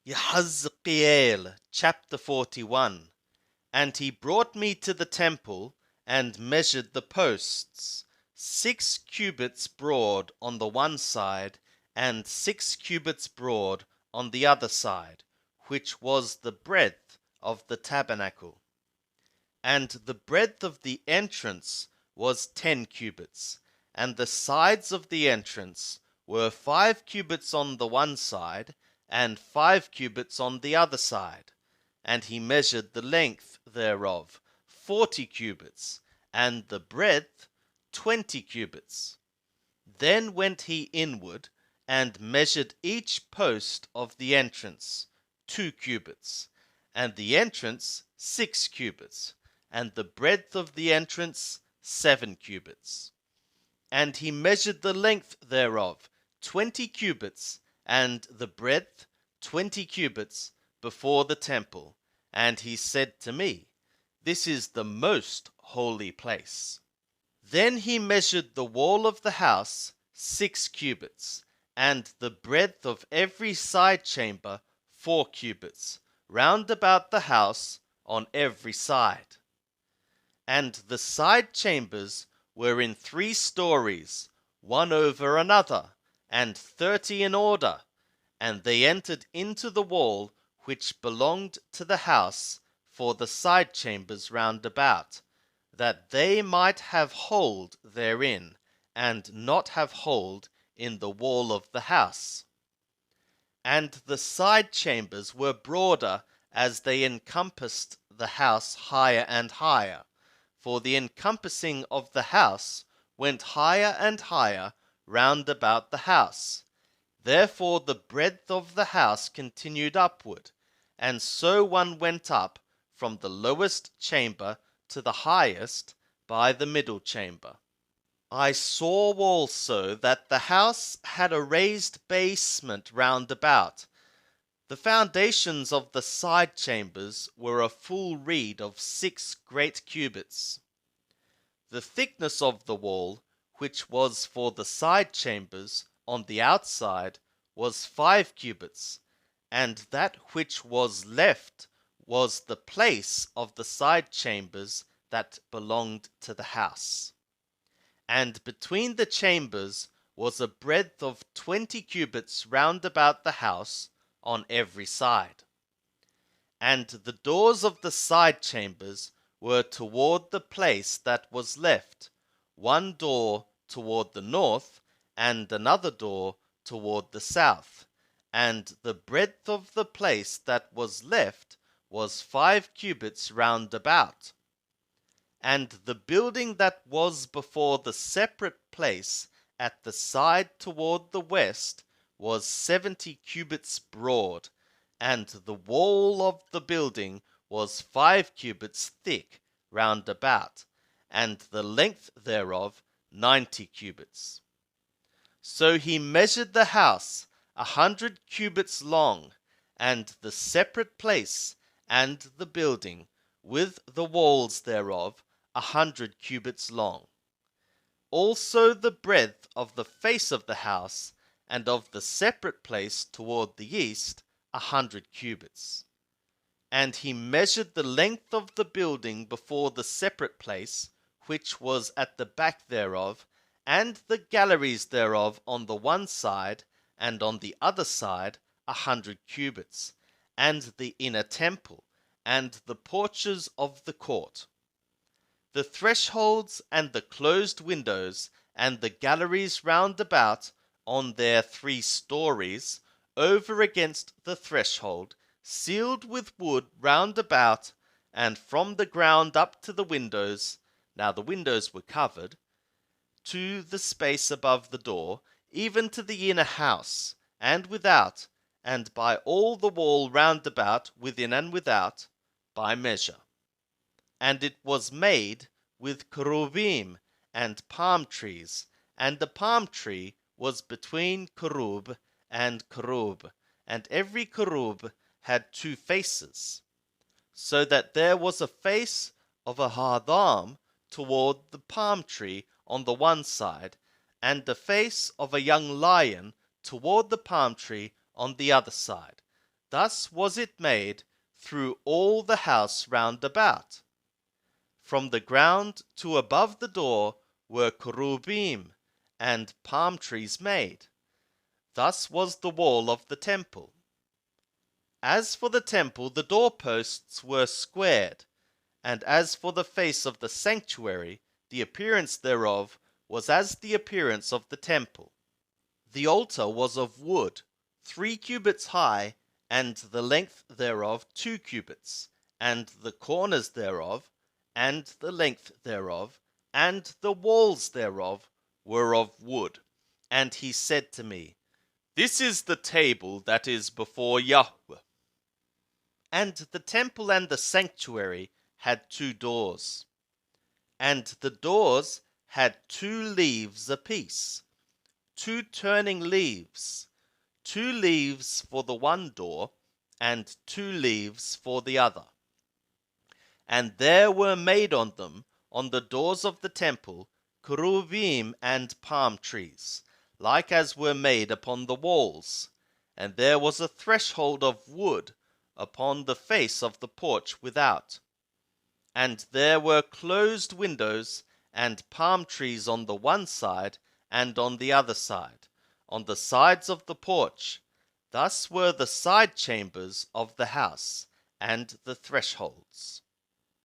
Ezekiel chapter 41. And he brought me to the temple, and measured the posts, 6 cubits broad on the one side, and 6 cubits broad on the other side, which was the breadth of the tabernacle. And the breadth of the entrance was 10 cubits, and the sides of the entrance were 5 cubits on the one side, and 5 cubits on the other side. And he measured the length thereof 40 cubits, and the breadth 20 cubits. Then went he inward, and measured each post of the entrance 2 cubits, and the entrance 6 cubits, and the breadth of the entrance 7 cubits. And he measured the length thereof 20 cubits, and the breadth 20 cubits, before the temple. And he said to me, This is the most holy place. Then he measured the wall of the house 6 cubits, and the breadth of every side chamber 4 cubits, round about the house on every side. And the side chambers were in 3 stories, one over another, and 30 in order, and they entered into the wall which belonged to the house for the side chambers round about, that they might have hold therein, and not have hold in the wall of the house. And the side chambers were broader as they encompassed the house higher and higher, for the encompassing of the house went higher and higher round about the house. Therefore the breadth of the house continued upward, and so one went up from the lowest chamber to the highest by the middle chamber. I saw also that the house had a raised basement round about. The foundations of the side chambers were a full reed of 6 great cubits. The thickness of the wall, which was for the side chambers on the outside, was 5 cubits, and that which was left was the place of the side chambers that belonged to the house. And between the chambers was a breadth of 20 cubits round about the house on every side. And the doors of the side chambers were toward the place that was left, one door toward the north, and another door toward the south. And the breadth of the place that was left was 5 cubits round about. And the building that was before the separate place at the side toward the west was 70 cubits broad, and the wall of the building was 5 cubits thick round about, and the length thereof 90 cubits. So he measured the house 100 cubits long, and the separate place, and the building, with the walls thereof 100 cubits long. Also the breadth of the face of the house, and of the separate place toward the east, 100 cubits. And he measured the length of the building before the separate place, which was at the back thereof, and the galleries thereof on the one side, and on the other side 100 cubits, and the inner temple, and the porches of the court. The thresholds, and the closed windows, and the galleries round about on their 3 stories, over against the threshold, sealed with wood round about, and from the ground up to the windows, now the windows were covered, to the space above the door, even to the inner house, and without, and by all the wall round about, within and without, by measure. And it was made with cherubim and palm trees, and the palm tree was between cherub and cherub, and every cherub had 2 faces, so that there was a face of a Adam toward the palm tree on the one side, and the face of a young lion toward the palm tree on the other side. Thus was it made through all the house round about. From the ground to above the door were cherubim and palm trees made. Thus was the wall of the temple. As for the temple, the doorposts were squared, and as for the face of the sanctuary, the appearance thereof was as the appearance of the temple. The altar was of wood, 3 cubits high, and the length thereof 2 cubits, and the corners thereof, and the length thereof, and the walls thereof were of wood. And he said to me, This is the table that is before Yahweh. And the temple and the sanctuary had 2 doors, and the doors had 2 leaves apiece, 2 turning leaves, 2 leaves for the one door, and 2 leaves for the other. And there were made on them, on the doors of the temple, cherubim and palm trees, like as were made upon the walls. And there was a threshold of wood upon the face of the porch without. And there were closed windows and palm trees on the one side and on the other side, on the sides of the porch. Thus were the side chambers of the house and the thresholds.